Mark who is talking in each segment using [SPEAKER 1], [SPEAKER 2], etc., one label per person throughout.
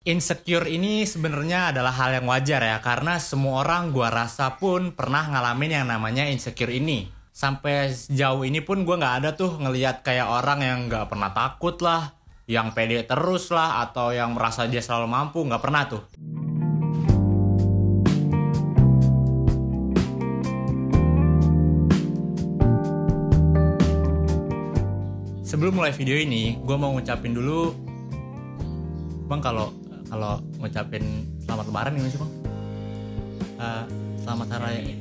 [SPEAKER 1] Insecure ini sebenarnya adalah hal yang wajar ya, karena semua orang gua rasa pun pernah ngalamin yang namanya insecure ini. Sampai sejauh ini pun gua nggak ada tuh ngelihat kayak orang yang nggak pernah takut lah, yang pede terus lah, atau yang merasa dia selalu mampu, nggak pernah tuh. Sebelum mulai video ini, gue mau ngucapin dulu, bang, kalau ngucapin selamat lebaran gimana sih bang? Selamat hari raya,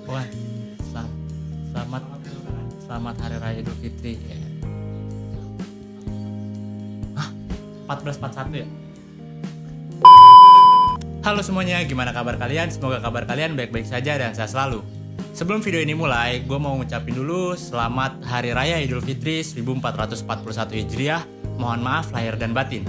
[SPEAKER 1] wah, selamat hari raya Idul Fitri. Ya. 1441 ya? Halo semuanya, gimana kabar kalian? Semoga kabar kalian baik-baik saja dan sehat selalu. Sebelum video ini mulai, gue mau ngucapin dulu selamat Hari Raya Idul Fitri 1441 Hijriah. Mohon maaf lahir dan batin.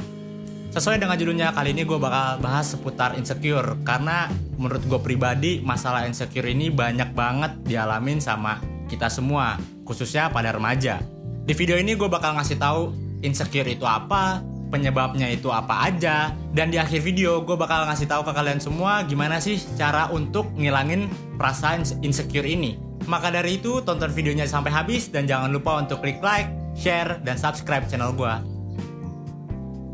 [SPEAKER 1] Sesuai dengan judulnya, kali ini gue bakal bahas seputar insecure. Karena menurut gue pribadi, masalah insecure ini banyak banget dialamin sama kita semua, khususnya pada remaja. Di video ini gue bakal ngasih tahu insecure itu apa, penyebabnya itu apa aja, dan di akhir video gue bakal ngasih tahu ke kalian semua gimana sih cara untuk ngilangin perasaan insecure ini. Maka dari itu tonton videonya sampai habis dan jangan lupa untuk klik like, share, dan subscribe channel gue.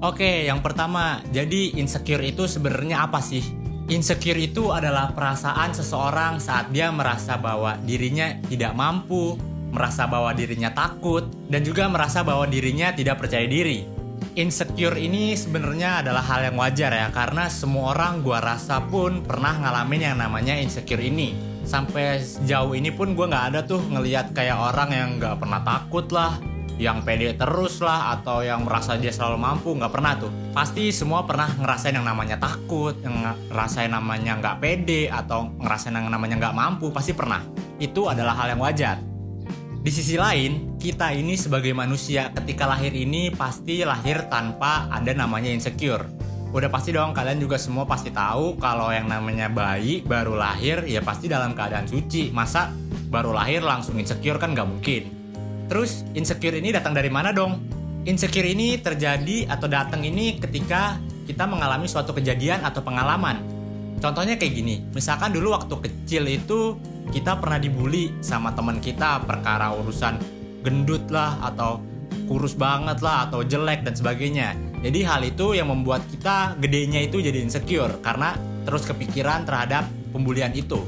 [SPEAKER 1] Oke, yang pertama, jadi insecure itu sebenarnya apa sih? Insecure itu adalah perasaan seseorang saat dia merasa bahwa dirinya tidak mampu, merasa bahwa dirinya takut, dan juga merasa bahwa dirinya tidak percaya diri. Insecure ini sebenarnya adalah hal yang wajar ya, karena semua orang gua rasa pun pernah ngalamin yang namanya insecure ini. Sampai sejauh ini pun gua nggak ada tuh ngelihat kayak orang yang nggak pernah takut lah, yang pede terus lah, atau yang merasa dia selalu mampu. Nggak pernah tuh. Pasti semua pernah ngerasain yang namanya takut, yang ngerasain namanya nggak pede, atau ngerasain yang namanya nggak mampu. Pasti pernah. Itu adalah hal yang wajar. Di sisi lain, kita ini sebagai manusia ketika lahir ini pasti lahir tanpa ada namanya insecure. Udah pasti dong, kalian juga semua pasti tahu kalau yang namanya bayi baru lahir ya pasti dalam keadaan suci. Masa baru lahir langsung insecure, kan nggak mungkin. Terus insecure ini datang dari mana dong? Insecure ini terjadi atau datang ini ketika kita mengalami suatu kejadian atau pengalaman. Contohnya kayak gini, misalkan dulu waktu kecil itu kita pernah dibully sama teman kita perkara urusan gendut lah, atau kurus banget lah, atau jelek dan sebagainya. Jadi hal itu yang membuat kita gedenya itu jadi insecure karena terus kepikiran terhadap pembulian itu.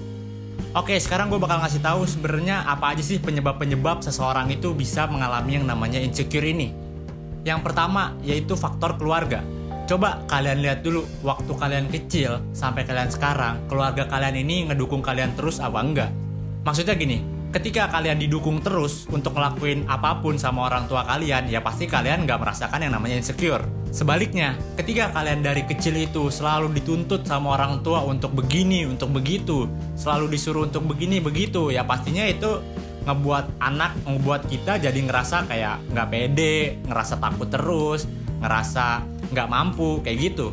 [SPEAKER 1] Oke, sekarang gue bakal ngasih tahu sebenarnya apa aja sih penyebab-penyebab seseorang itu bisa mengalami yang namanya insecure ini. Yang pertama yaitu faktor keluarga. Coba kalian lihat dulu, waktu kalian kecil sampai kalian sekarang, keluarga kalian ini ngedukung kalian terus apa enggak? Maksudnya gini, ketika kalian didukung terus untuk ngelakuin apapun sama orang tua kalian, ya pasti kalian nggak merasakan yang namanya insecure. Sebaliknya, ketika kalian dari kecil itu selalu dituntut sama orang tua untuk begini, untuk begitu, selalu disuruh untuk begini, begitu, ya pastinya itu ngebuat kita jadi ngerasa kayak nggak pede, ngerasa takut terus, ngerasa nggak mampu, kayak gitu.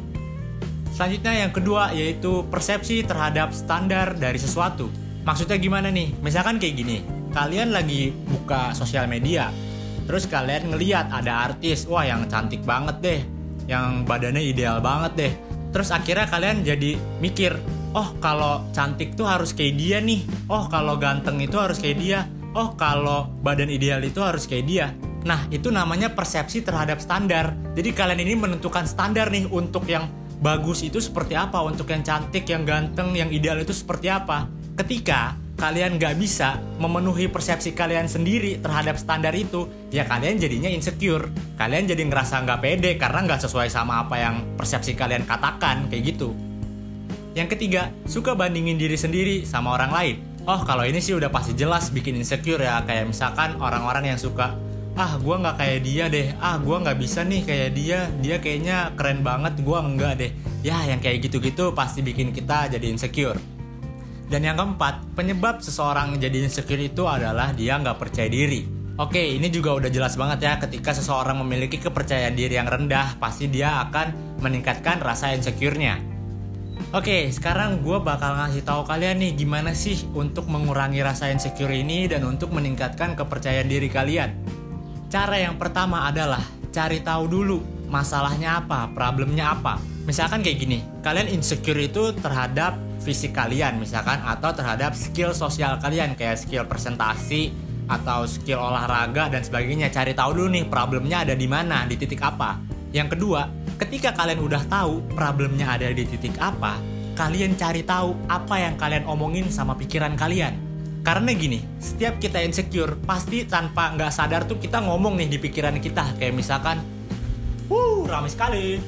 [SPEAKER 1] Selanjutnya yang kedua yaitu persepsi terhadap standar dari sesuatu. Maksudnya gimana nih? Misalkan kayak gini, kalian lagi buka sosial media, terus kalian ngeliat ada artis, wah yang cantik banget deh, yang badannya ideal banget deh. Terus akhirnya kalian jadi mikir, oh kalau cantik tuh harus kayak dia nih, oh kalau ganteng itu harus kayak dia, oh kalau badan ideal itu harus kayak dia. Nah, itu namanya persepsi terhadap standar. Jadi kalian ini menentukan standar nih untuk yang bagus itu seperti apa, untuk yang cantik, yang ganteng, yang ideal itu seperti apa. Ketika kalian gak bisa memenuhi persepsi kalian sendiri terhadap standar itu, ya kalian jadinya insecure. Kalian jadi ngerasa gak pede karena gak sesuai sama apa yang persepsi kalian katakan, kayak gitu. Yang ketiga, suka bandingin diri sendiri sama orang lain. Oh, kalau ini sih udah pasti jelas bikin insecure ya. Kayak misalkan orang-orang yang suka, gue gak kayak dia deh, gue gak bisa nih kayak dia kayaknya keren banget, gue enggak deh. Ya yang kayak gitu-gitu pasti bikin kita jadi insecure. Dan yang keempat, penyebab seseorang jadi insecure itu adalah dia gak percaya diri. Oke, ini juga udah jelas banget ya, ketika seseorang memiliki kepercayaan diri yang rendah, pasti dia akan meningkatkan rasa insecure-nya. Oke, sekarang gue bakal ngasih tahu kalian nih gimana sih untuk mengurangi rasa insecure ini dan untuk meningkatkan kepercayaan diri kalian. Cara yang pertama adalah cari tahu dulu masalahnya apa, problemnya apa. Misalkan kayak gini, kalian insecure itu terhadap fisik kalian misalkan, atau terhadap skill sosial kalian kayak skill presentasi atau skill olahraga dan sebagainya. Cari tahu dulu nih problemnya ada di mana, di titik apa. Yang kedua, ketika kalian udah tahu problemnya ada di titik apa, kalian cari tahu apa yang kalian omongin sama pikiran kalian. Karena gini, setiap kita insecure pasti tanpa nggak sadar tuh kita ngomong nih di pikiran kita. Kayak misalkan, ramai sekali.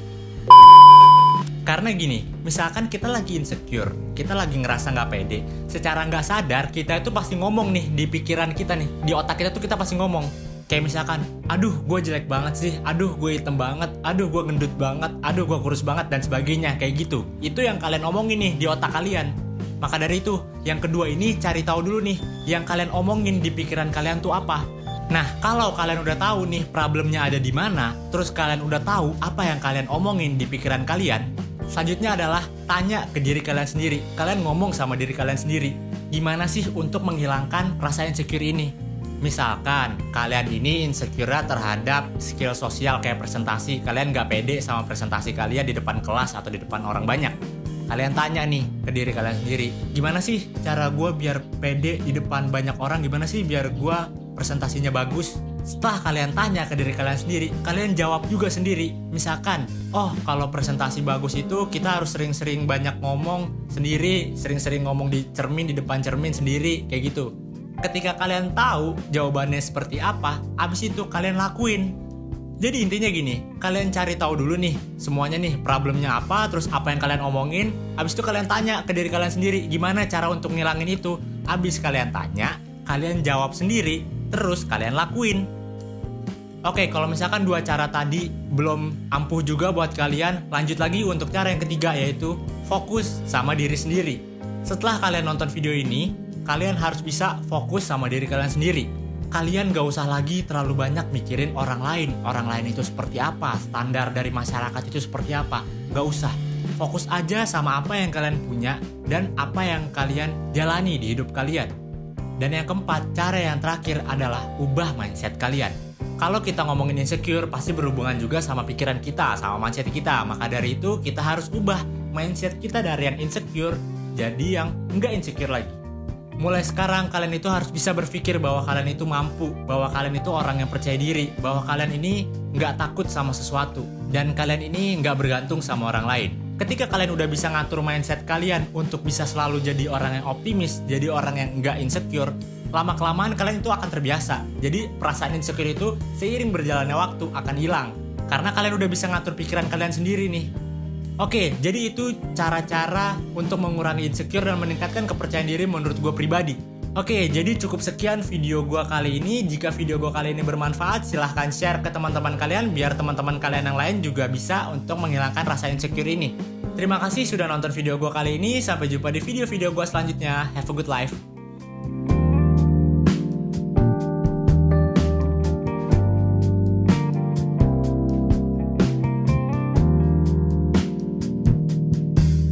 [SPEAKER 1] Karena gini, misalkan kita lagi insecure, kita lagi ngerasa nggak pede, secara nggak sadar kita itu pasti ngomong nih di pikiran kita nih, di otak kita tuh kita pasti ngomong. Kayak misalkan, aduh gue jelek banget sih, aduh gue hitam banget, aduh gue gendut banget, aduh gue kurus banget dan sebagainya, kayak gitu. Itu yang kalian omongin nih di otak kalian. Maka dari itu, yang kedua ini cari tahu dulu nih, yang kalian omongin di pikiran kalian tuh apa. Nah, kalau kalian udah tahu nih problemnya ada di mana, terus kalian udah tahu apa yang kalian omongin di pikiran kalian, selanjutnya adalah tanya ke diri kalian sendiri. Kalian ngomong sama diri kalian sendiri, gimana sih untuk menghilangkan rasa insecure ini? Misalkan kalian ini insecure terhadap skill sosial kayak presentasi, kalian gak pede sama presentasi kalian di depan kelas atau di depan orang banyak. Kalian tanya nih ke diri kalian sendiri, gimana sih cara gue biar pede di depan banyak orang, gimana sih biar gue presentasinya bagus. Setelah kalian tanya ke diri kalian sendiri, kalian jawab juga sendiri. Misalkan, oh kalau presentasi bagus itu kita harus sering-sering banyak ngomong sendiri, sering-sering ngomong di cermin, di depan cermin sendiri, kayak gitu. Ketika kalian tahu jawabannya seperti apa, abis itu kalian lakuin. Jadi intinya gini, kalian cari tahu dulu nih semuanya nih problemnya apa, terus apa yang kalian omongin. Abis itu kalian tanya ke diri kalian sendiri, gimana cara untuk ngilangin itu. Abis kalian tanya, kalian jawab sendiri, terus kalian lakuin. Oke, kalau misalkan dua cara tadi belum ampuh juga buat kalian, lanjut lagi untuk cara yang ketiga, yaitu fokus sama diri sendiri. Setelah kalian nonton video ini, kalian harus bisa fokus sama diri kalian sendiri. Kalian gak usah lagi terlalu banyak mikirin orang lain. Orang lain itu seperti apa, standar dari masyarakat itu seperti apa. Gak usah. Fokus aja sama apa yang kalian punya dan apa yang kalian jalani di hidup kalian. Dan yang keempat, cara yang terakhir adalah ubah mindset kalian. Kalau kita ngomongin insecure, pasti berhubungan juga sama pikiran kita, sama mindset kita. Maka dari itu, kita harus ubah mindset kita dari yang insecure jadi yang enggak insecure lagi. Mulai sekarang, kalian itu harus bisa berpikir bahwa kalian itu mampu, bahwa kalian itu orang yang percaya diri, bahwa kalian ini enggak takut sama sesuatu, dan kalian ini enggak bergantung sama orang lain. Ketika kalian udah bisa ngatur mindset kalian untuk bisa selalu jadi orang yang optimis, jadi orang yang enggak insecure, lama-kelamaan kalian itu akan terbiasa. Jadi perasaan insecure itu seiring berjalannya waktu akan hilang. Karena kalian udah bisa ngatur pikiran kalian sendiri nih. Oke, jadi itu cara-cara untuk mengurangi insecure dan meningkatkan kepercayaan diri menurut gue pribadi. Oke, jadi cukup sekian video gue kali ini. Jika video gue kali ini bermanfaat, silahkan share ke teman-teman kalian biar teman-teman kalian yang lain juga bisa untuk menghilangkan rasa insecure ini. Terima kasih sudah nonton video gue kali ini. Sampai jumpa di video-video gue selanjutnya. Have a good life.